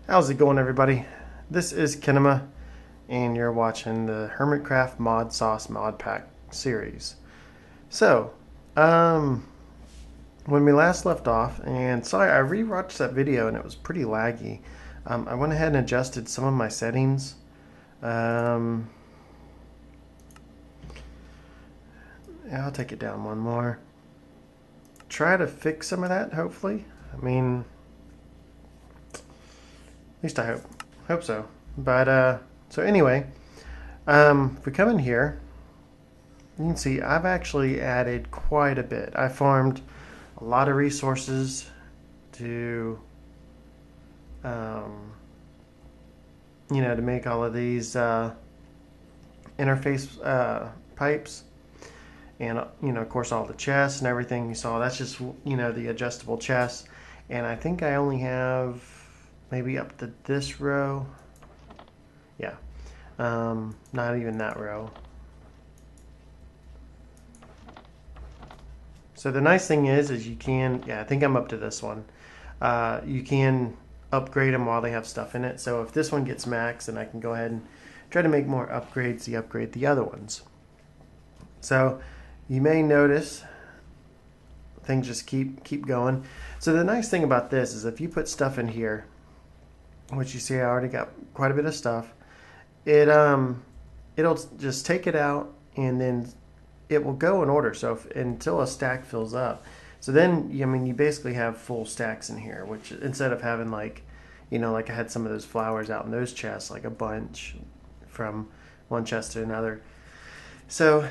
How's it going, everybody? This is Kinema, and you're watching the Hermitcraft Modsauce mod pack series. So, um, when we last left off, and sorry, I rewatched that video and it was pretty laggy. I went ahead and adjusted some of my settings. Um, I'll take it down one more. Try to fix some of that, hopefully. I mean, at least I hope so. But so anyway, if we come in here, you can see I've actually added quite a bit. I farmed a lot of resources to, um, to make all of these interface pipes, and of course, all the chests and everything you saw. That's just the adjustable chests, and I think I only have maybe up to this row. Yeah, not even that row. So the nice thing is you can, yeah, I think I'm up to this one. You can upgrade them while they have stuff in it. So if this one gets max, then I can go ahead and try to make more upgrades to upgrade the other ones. So you may notice things just keep going. So the nice thing about this is if you put stuff in here, which you see I already got quite a bit of stuff, it'll just take it out and then it will go in order. So until a stack fills up. So then, you basically have full stacks in here, which instead of having like I had some of those flowers out in those chests, like a bunch from one chest to another. So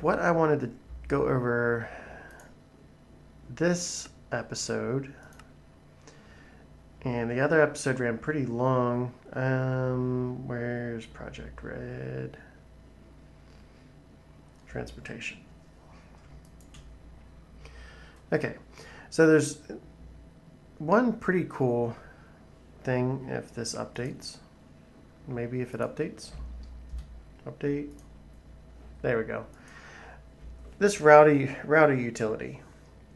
what I wanted to go over this episode, and the other episode ran pretty long. Where's Project Red? Transportation. Okay, so there's one pretty cool thing if this updates. Maybe if it updates. Update. There we go. This router utility.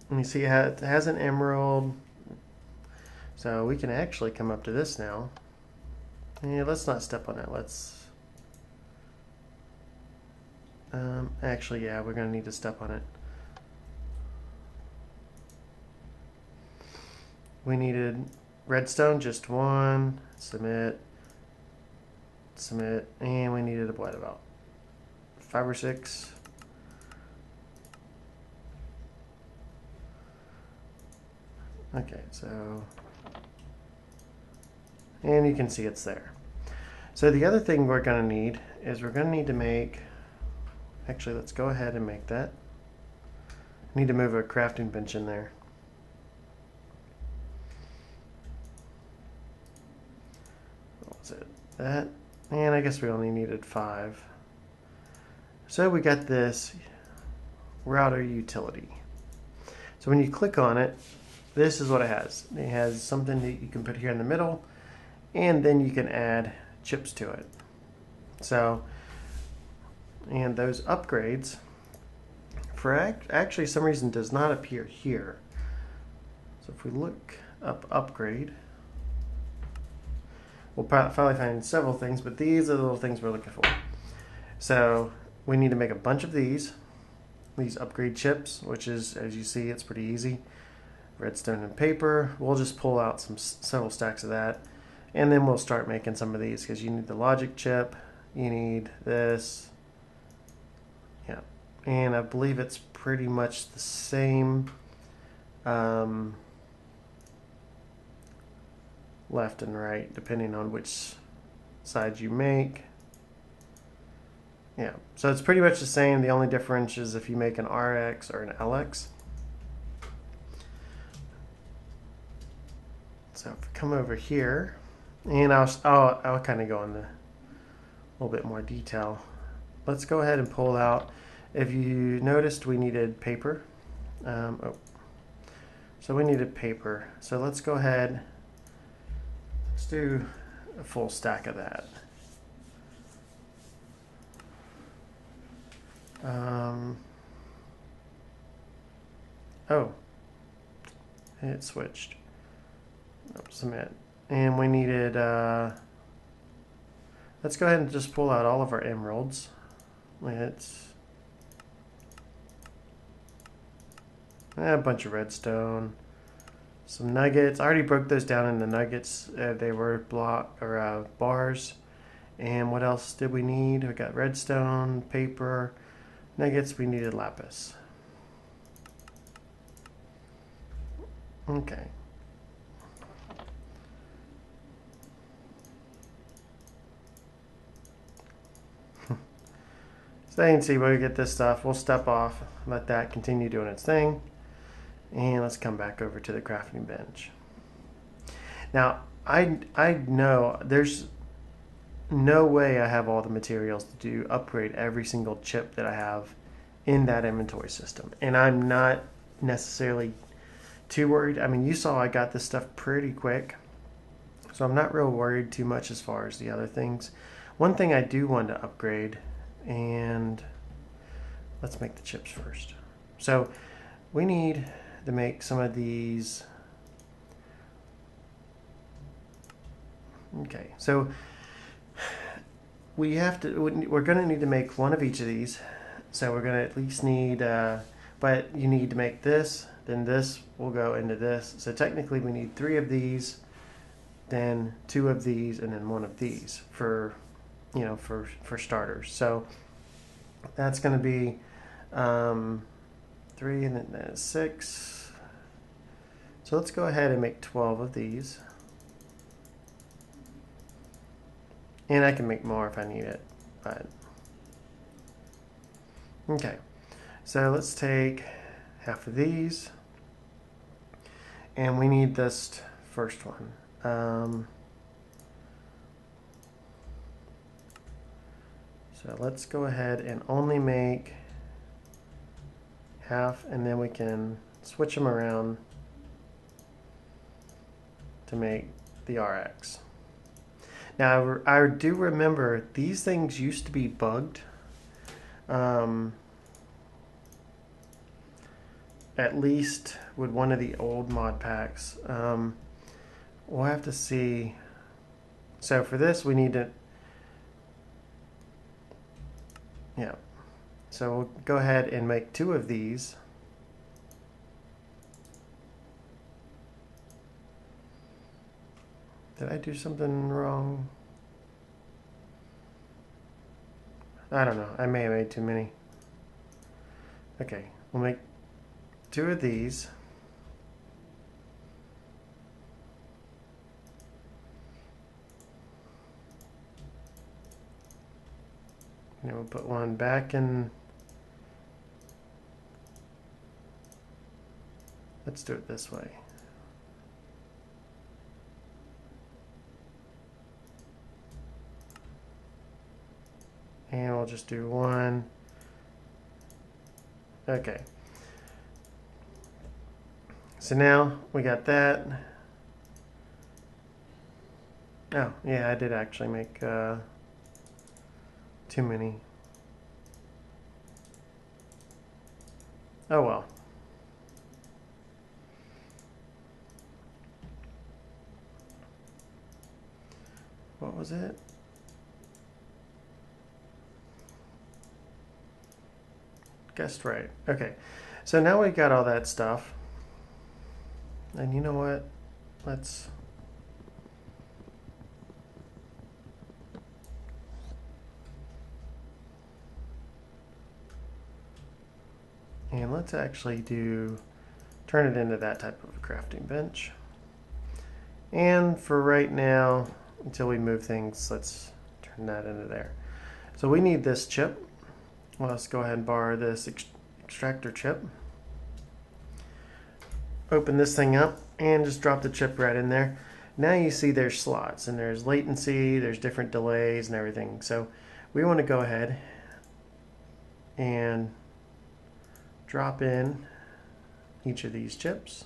And you see it has an emerald. So we can actually come up to this now. Yeah, let's not step on it. Let's actually, yeah, we're going to need to step on it. We needed redstone, just one. Submit. Submit. And we needed what, about 5 or 6? Okay, so... and you can see it's there. So the other thing we're going to need is we're going to need to make... actually, let's go ahead and make that. I need to move a crafting bench in there. What was it? That. And I guess we only needed 5. So we got this router utility. So when you click on it, this is what it has. It has something that you can put here in the middle, and then you can add chips to it. So, and those upgrades, for actually some reason does not appear here. So if we look up upgrade, we'll probably find several things, but these are the little things we're looking for. So we need to make a bunch of these upgrade chips, which is, as you see, it's pretty easy. Redstone and paper. We'll just pull out several stacks of that, and then we'll start making some of these, because you need the logic chip, you need this, yeah, and I believe it's pretty much the same left and right, depending on which side you make. Yeah, so it's pretty much the same. The only difference is if you make an RX or an LX. So if we come over here, and I'll kind of go into a little bit more detail. Let's go ahead and pull out. If you noticed, we needed paper. So we needed paper. So let's go ahead. Let's do a full stack of that. Oh, it switched. Submit. And we needed, let's go ahead and just pull out all of our emeralds. It's a bunch of redstone, some nuggets. I already broke those down into nuggets. They were bars. And what else did we need? We got redstone, paper, nuggets. We needed lapis. Okay. So you can see where we get this stuff. We'll step off, let that continue doing its thing. And let's come back over to the crafting bench. Now, I know there's no way I have all the materials to upgrade every single chip that I have in that inventory system. And I'm not necessarily too worried. I mean, you saw I got this stuff pretty quick. So I'm not real worried too much as far as the other things. One thing I do want to upgrade, and let's make the chips first. So we need to make some of these. Okay, so we're going to need to make one of each of these. So we're going to at least need, but you need to make this, then this will go into this. So technically we need 3 of these, then 2 of these, and then 1 of these for, for starters. So that's going to be 3 and then 6. So let's go ahead and make 12 of these. And I can make more if I need it, but okay. So let's take half of these, and we need this first one. So let's go ahead and only make half, and then we can switch them around to make the RX. Now, I do remember these things used to be bugged. At least with one of the old mod packs. We'll have to see. So for this, we need to... Yeah. So we'll go ahead and make 2 of these. Did I do something wrong? I don't know. I may have made too many. Okay, we'll make 2 of these. And we'll put one back in. Let's do it this way. And we'll just do 1. Okay. So now we got that. Oh, yeah, I did actually make too many. Oh well. What was it? Guessed right. Okay. So now we got all that stuff. And you know what? Let's... And let's actually turn it into that type of a crafting bench. And for right now, until we move things, let's turn that into there. So we need this chip. Well, let's go ahead and borrow this extractor chip. Open this thing up and just drop the chip right in there. Now you see there's slots and there's latency, there's different delays and everything. So we want to go ahead and drop in each of these chips.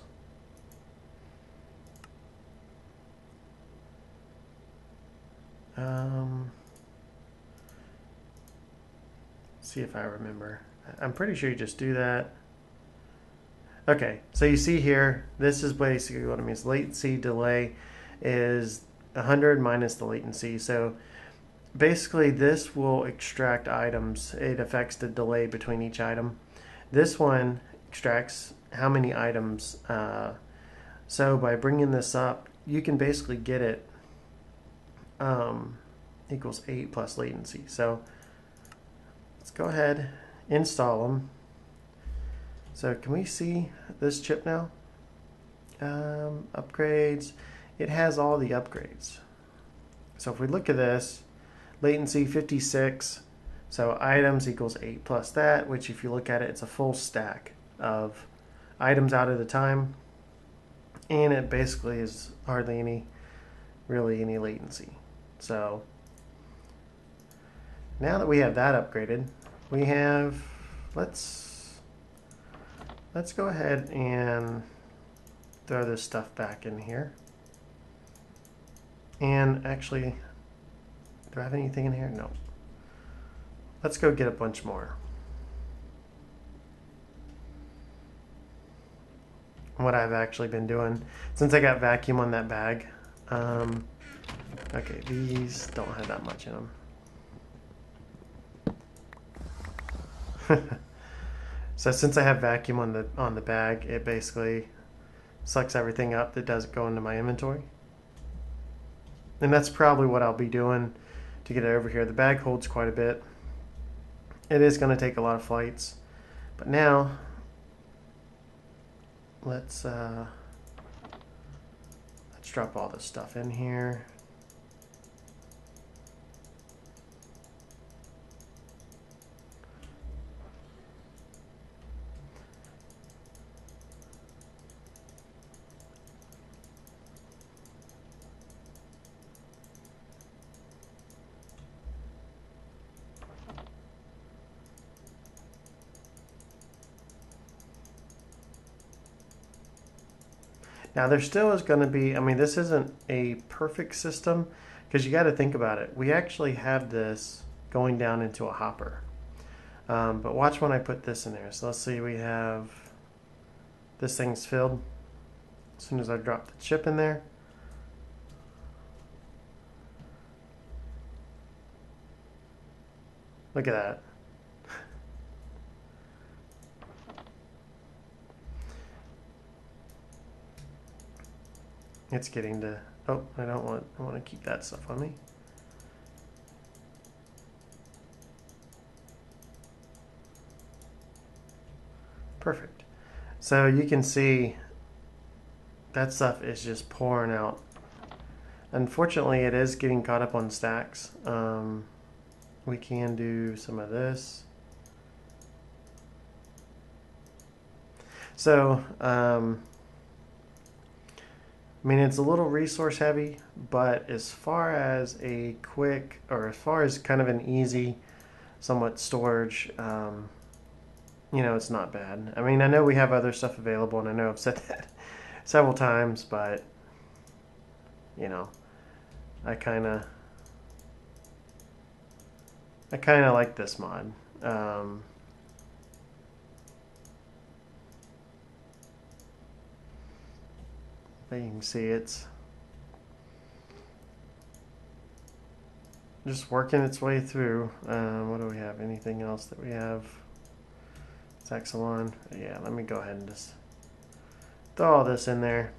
See if I remember. I'm pretty sure you just do that. Okay, so you see here, this is basically what it means, latency, delay, is 100 minus the latency. So basically this will extract items. It affects the delay between each item. This one extracts how many items. So by bringing this up, you can basically get it equals 8 plus latency. So let's go ahead, install them. So can we see this chip now? Upgrades. It has all the upgrades. So if we look at this, latency 56. So items equals 8 plus that, which if you look at it, it's a full stack of items out at a time. And it basically is hardly really any latency. So now that we have that upgraded, we have, let's go ahead and throw this stuff back in here. And actually, do I have anything in here? No. Let's go get a bunch more. What I've actually been doing, since I got vacuum on that bag, okay, these don't have that much in them. So since I have vacuum on the bag, it basically sucks everything up that doesn't go into my inventory. And that's probably what I'll be doing to get it over here. The bag holds quite a bit. It is going to take a lot of flights. But now, let's drop all this stuff in here. Now there still is going to be, I mean, this isn't a perfect system because you got to think about it. We actually have this going down into a hopper. But watch when I put this in there. So let's see, we have, this thing's filled. As soon as I drop the chip in there, look at that. It's getting to, oh, I want to keep that stuff on me. Perfect. So you can see that stuff is just pouring out. Unfortunately, it is getting caught up on stacks. We can do some of this. So, I mean, it's a little resource heavy, but as far as a quick, or as far as kind of an easy, somewhat storage, you know, it's not bad. I mean, I know we have other stuff available, and I know I've said that several times, but, you know, I kind of like this mod. But you can see it's just working its way through. What do we have? Anything else that we have? Saxalon. Yeah, let me go ahead and just throw all this in there.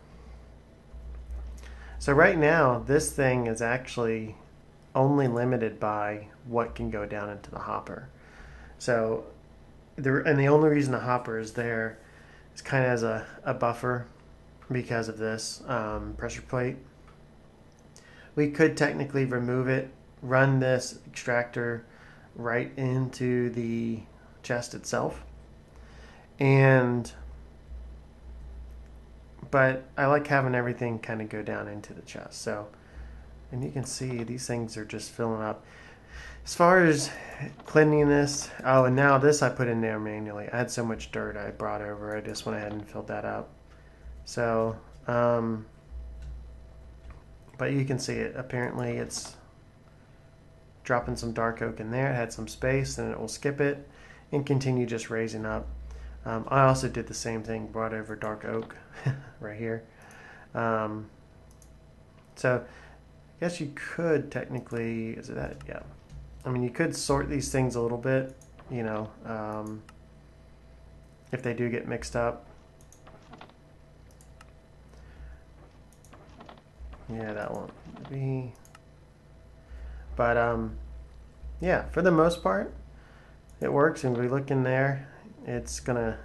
So right now, this thing is actually only limited by what can go down into the hopper. So, and the only reason the hopper is there is kind of as a buffer because of this pressure plate. We could technically remove it, run this extractor right into the chest itself, but I like having everything kind of go down into the chest. So, and you can see these things are just filling up. As far as cleanliness, oh, and now this I put in there manually. I had so much dirt I brought over, I just went ahead and filled that up. So, but you can see it. Apparently it's dropping some dark oak in there. It had some space, then it will skip it and continue just raising up. I also did the same thing, brought over dark oak right here. So I guess you could technically, is it that? Yeah. I mean, you could sort these things a little bit, you know, if they do get mixed up. Yeah, that won't be. But yeah, for the most part, it works. And if we look in there, it's gonna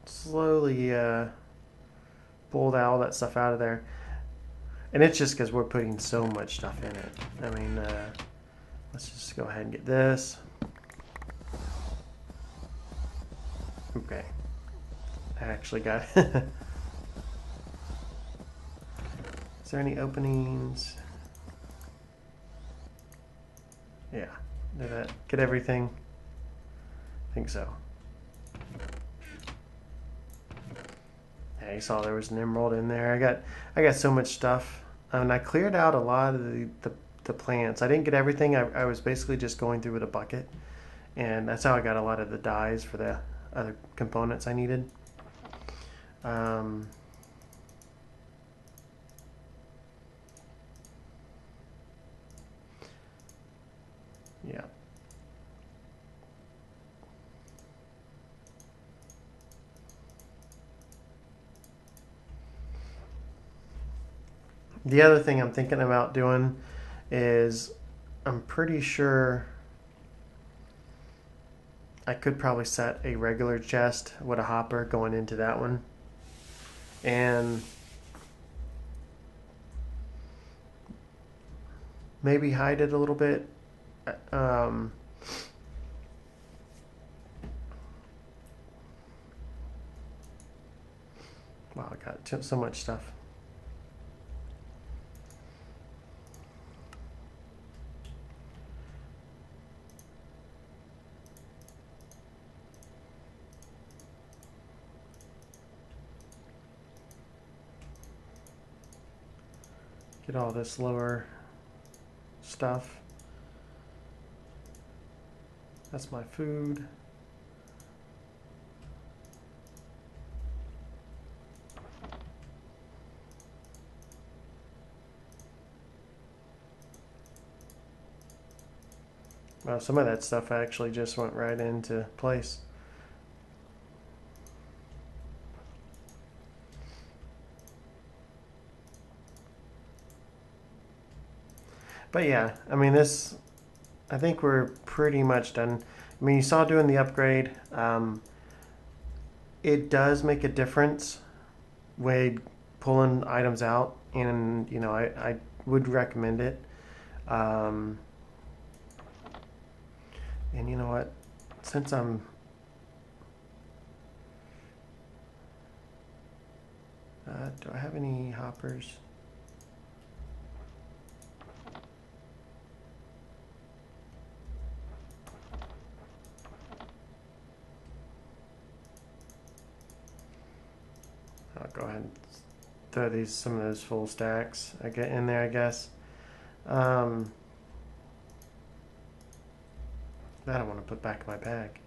slowly pull all that stuff out of there. And it's just because we're putting so much stuff in it. I mean, let's just go ahead and get this. Okay. I actually got Is there any openings? Yeah. Did that get everything? I think so. Yeah, you saw there was an emerald in there. I got so much stuff. And I cleared out a lot of the plants. I didn't get everything. I was basically just going through with a bucket. And that's how I got a lot of the dyes for the other components I needed. Yeah. The other thing I'm thinking about doing is I'm pretty sure I could probably set a regular chest with a hopper going into that one. And maybe hide it a little bit. Wow, I got so much stuff. Get all this lower stuff. That's my food. Well, some of that stuff actually just went right into place. But yeah, I mean, I think we're pretty much done. I mean, you saw doing the upgrade. It does make a difference when pulling items out, and you know, I would recommend it. Um, and you know what? Since I'm do I have any hoppers? I'll go ahead and throw some of those full stacks I get in there, I guess. That I want to put back in my bag.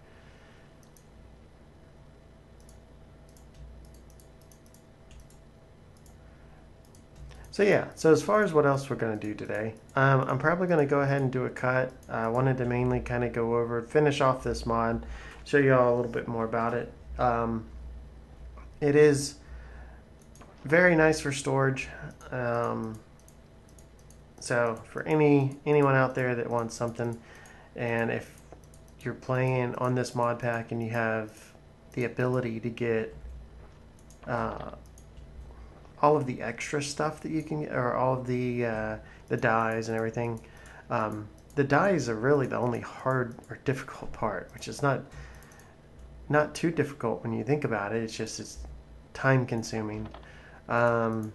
So yeah, so as far as what else we're going to do today, I'm probably going to go ahead and do a cut. I wanted to mainly kind of go over, finish off this mod, show you all a little bit more about it. It is very nice for storage. So for anyone out there that wants something, and if you're playing on this mod pack and you have the ability to get all of the extra stuff that you can get, or all of the dyes and everything. The dyes are really the only hard or difficult part, which is not too difficult when you think about it. It's time consuming. But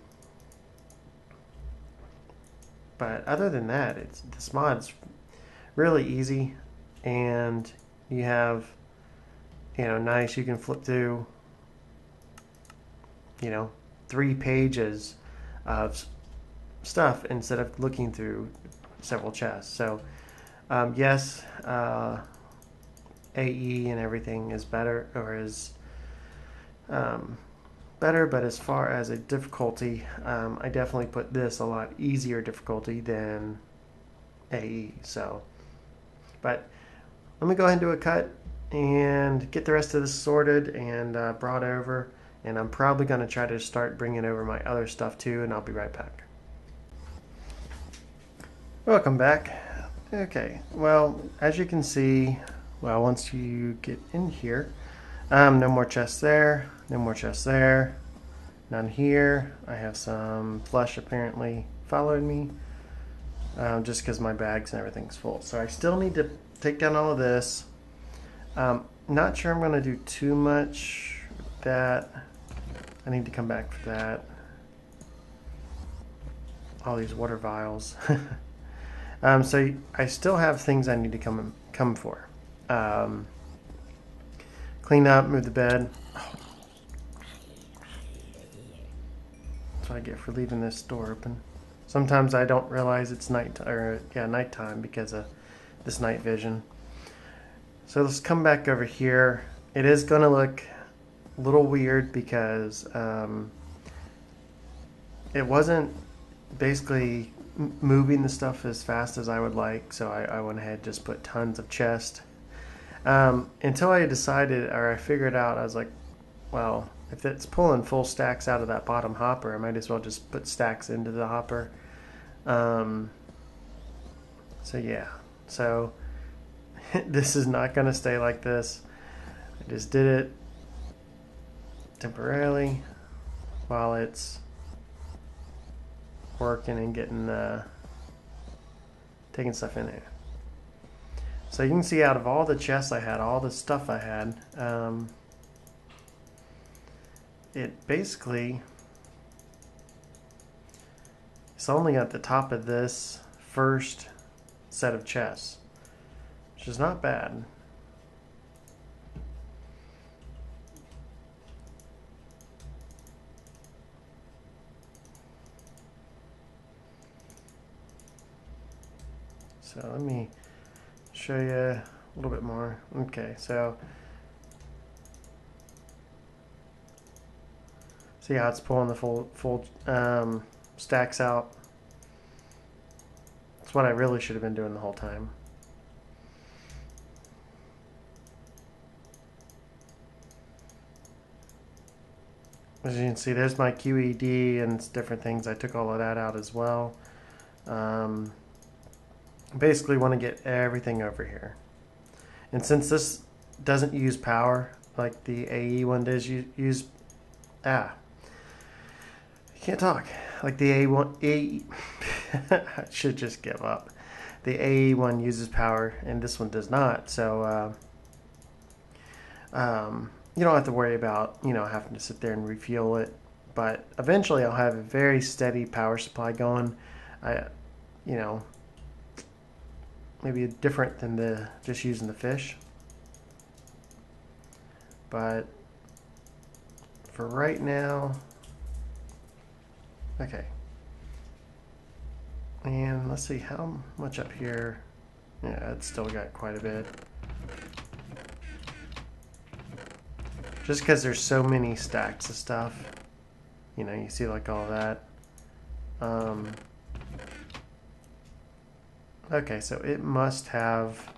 other than that, this mod's really easy, and you have, you know, nice. You can flip through, you know, 3 pages of stuff instead of looking through several chests. So yes, AE and everything is better, or is better, but as far as a difficulty, I definitely put this a lot easier difficulty than AE. So, but let me go ahead and do a cut and get the rest of this sorted and brought over. And I'm probably going to try to start bringing over my other stuff too, and I'll be right back. Welcome back. Okay, well, as you can see, well, once you get in here, no more chests there, no more chests there, none here. I have some flesh apparently followed me, just because my bags and everything's full. So I still need to take down all of this. Not sure I'm going to do too much with that. I need to come back for that. All these water vials. So I still have things I need to come for. Clean up, move the bed. That's what I get for leaving this door open. Sometimes I don't realize it's nighttime because of this night vision. So let's come back over here. It is going to look a little weird because it wasn't basically moving the stuff as fast as I would like, so I went ahead and just put tons of chest. Until I decided, or I figured out, I was like, well, if it's pulling full stacks out of that bottom hopper, I might as well just put stacks into the hopper. So yeah, so this is not going to stay like this. I just did it temporarily while it's working and getting taking stuff in there. So you can see out of all the chests I had, all the stuff I had, it basically it's only at the top of this first set of chests, which is not bad. So let me show you a little bit more. Okay, so see how it's pulling the full stacks out. That's what I really should have been doing the whole time. As you can see, there's my QED and different things. I took all of that out as well. Basically want to get everything over here. And since this doesn't use power like the AE one does use I can't talk. Like the I should just give up. The AE one uses power and this one does not. So you don't have to worry about, having to sit there and refuel it. But eventually I'll have a very steady power supply going. Maybe different than just using the fish. But for right now, okay. And let's see how much up here. Yeah, it's still got quite a bit. Just because there's so many stacks of stuff. You see like all that. Okay, so it must have,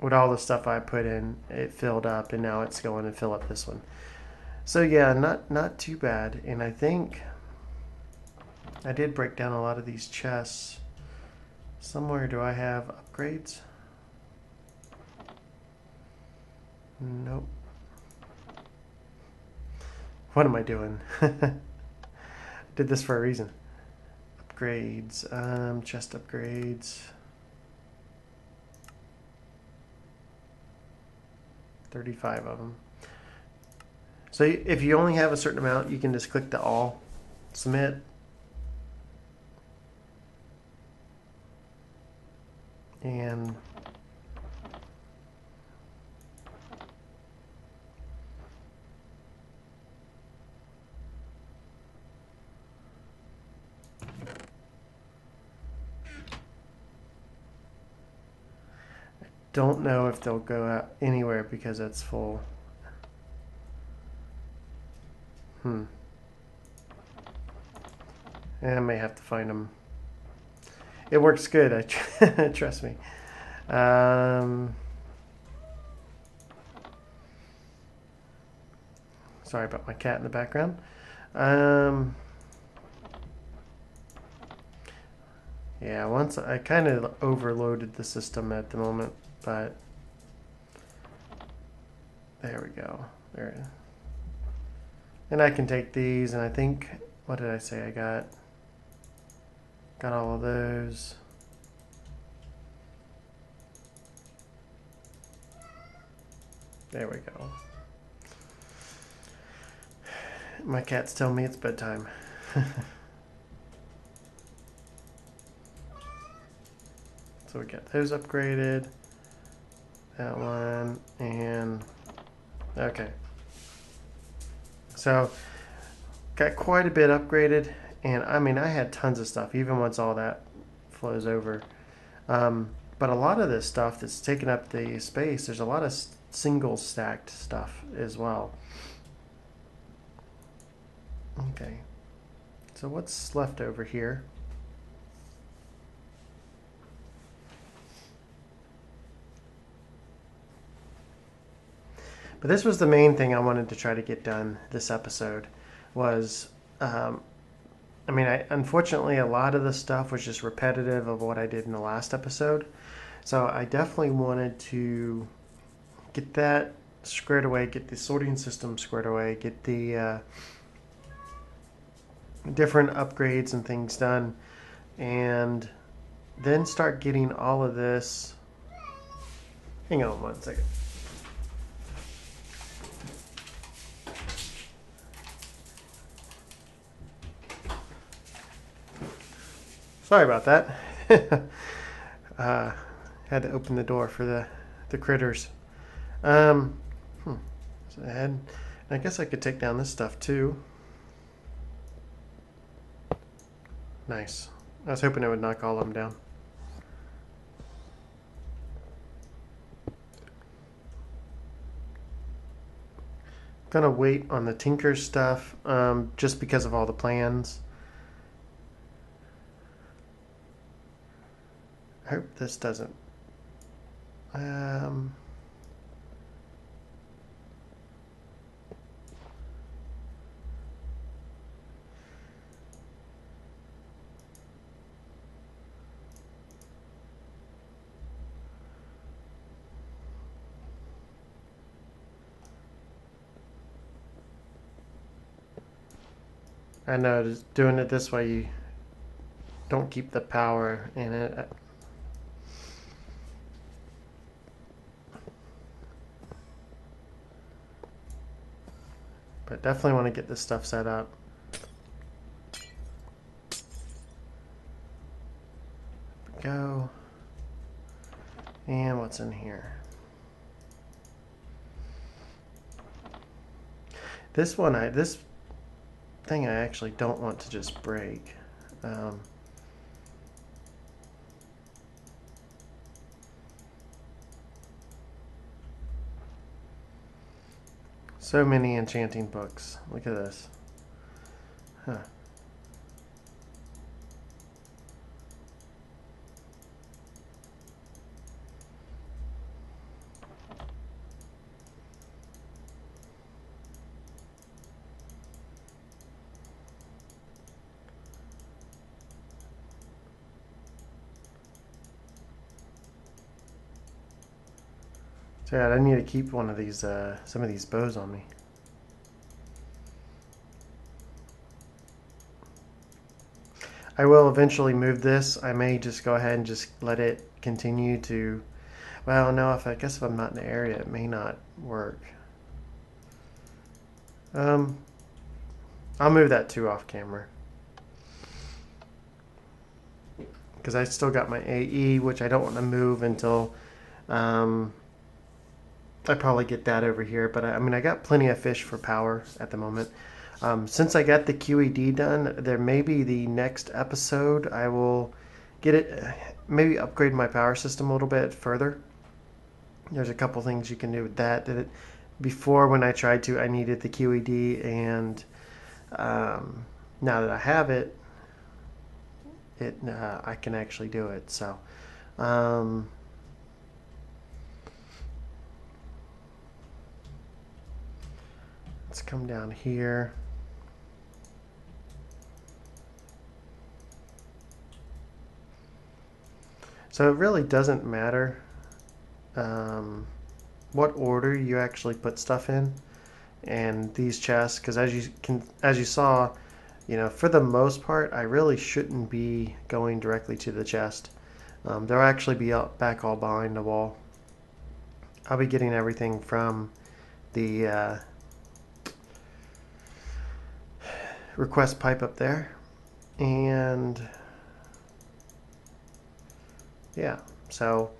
with all the stuff I put in, it filled up, and now it's going to fill up this one. So yeah, not too bad. And I think I did break down a lot of these chests. Somewhere do I have upgrades? Nope. What am I doing? Did this for a reason. Upgrades, chest upgrades. 35 of them. So if you only have a certain amount, you can just click the all, submit. And don't know if they'll go out anywhere because it's full. I may have to find them. It works good, trust me. Sorry about my cat in the background. Yeah, once I kind of overloaded the system at the moment, but there we go. There. And I can take these, and I think, what did I say I got? Got all of those. There we go. My cat's telling me it's bedtime. So we got those upgraded. That one, and okay. So got quite a bit upgraded, and I mean I had tons of stuff even once all that flows over. But a lot of this stuff that's taking up the space, there's a lot of single stacked stuff as well. Okay, so what's left over here? But this was the main thing I wanted to try to get done this episode was, I mean, unfortunately a lot of the stuff was just repetitive of what I did in the last episode. So I definitely wanted to get that squared away, get the sorting system squared away, get the different upgrades and things done, and then start getting all of this. Hang on one second. Sorry about that. Had to open the door for the critters. So I guess I could take down this stuff too. Nice. I was hoping it would knock all of them down. Gonna wait on the Tinker stuff just because of all the plans. I hope this doesn't. I know just doing it this way, you don't keep the power in it. But definitely want to get this stuff set up. Go. And what's in here? This one, this thing I actually don't want to just break. So many enchanting books. Look at this. Huh. So yeah, I need to keep one of these, some of these bows on me. I will eventually move this. I may just go ahead and just let it continue to, well, no, I guess if I'm not in the area, it may not work. I'll move that too off camera. Because I still got my AE, which I don't want to move until I probably get that over here. But I mean, I got plenty of fish for power at the moment. Since I got the QED done, there may be the next episode. I will get it, maybe upgrade my power system a little bit further. There's a couple things you can do with that. Before, when I tried to, I needed the QED and now that I have it, I can actually do it. So let's come down here. So it really doesn't matter what order you actually put stuff in, and these chests, because as you saw, for the most part, I really shouldn't be going directly to the chest. They'll actually be back all behind the wall. I'll be getting everything from the request pipe up there, and yeah, so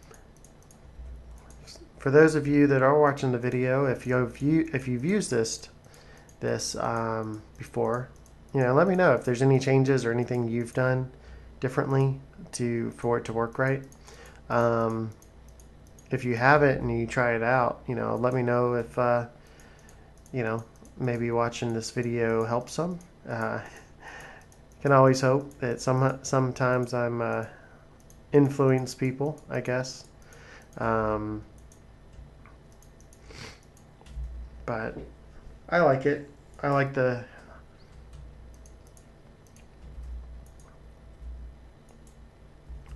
for those of you that are watching the video, if you've used this before, let me know if there's any changes or anything you've done differently for it to work right. If you have it and you try it out, let me know if maybe watching this video helps some. Can always hope that sometimes I'm influence people, I guess. But I like it. I like the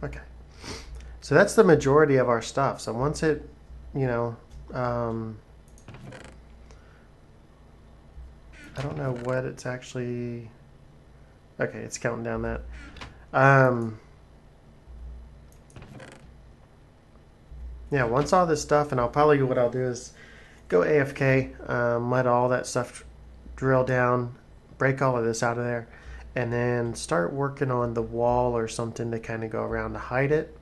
okay. So that's the majority of our stuff. So once it, I don't know what it's actually. Okay, it's counting down that. Yeah, once all this stuff, and what I'll do is go AFK, let all that stuff drill down, break all of this out of there, and then start working on the wall or something to kind of go around to hide it.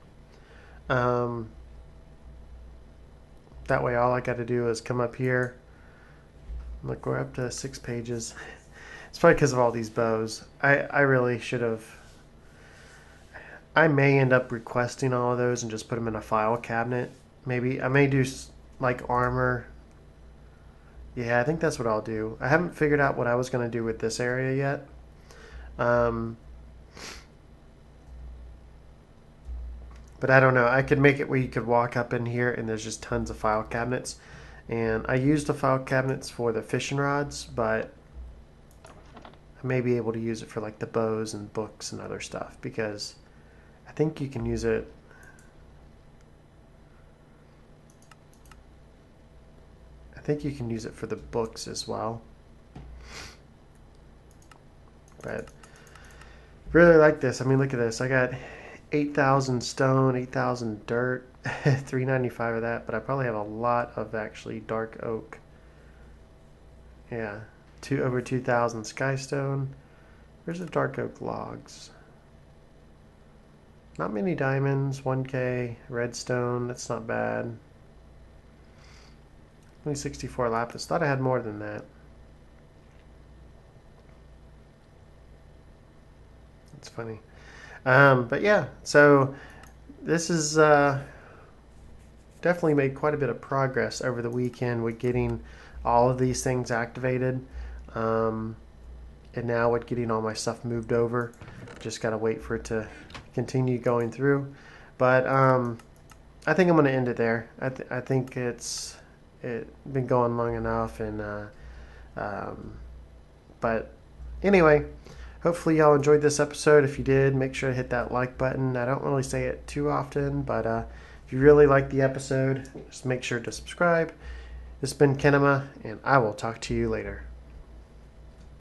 That way all I got to do is come up here. Look, we're up to 6 pages. It's probably because of all these bows. I really should have. I may end up requesting all of those and just put them in a file cabinet. Maybe I may do like armor. Yeah, I think that's what I'll do. I haven't figured out what I was going to do with this area yet. But I don't know. I could make it where you could walk up in here and there's just tons of file cabinets. And I used the file cabinets for the fishing rods, but I may be able to use it for like the bows and books and other stuff, because I think you can use it. I think you can use it for the books as well. But really like this. I mean, look at this. I got 8,000 stone, 8,000 dirt, 395 of that, but I probably have a lot of actually dark oak. Yeah, over 2,000 skystone. Where's the dark oak logs? Not many diamonds, 1K, redstone, that's not bad. Only 64 lapis. Thought I had more than that. That's funny. But yeah, so this is definitely made quite a bit of progress over the weekend with getting all of these things activated. And now with getting all my stuff moved over, just got to wait for it to continue going through. But I think I'm going to end it there. I think it's been going long enough, and but anyway, hopefully y'all enjoyed this episode. If you did, make sure to hit that like button. I don't really say it too often, but if you really like the episode, just make sure to subscribe. This has been Kenema, and I will talk to you later.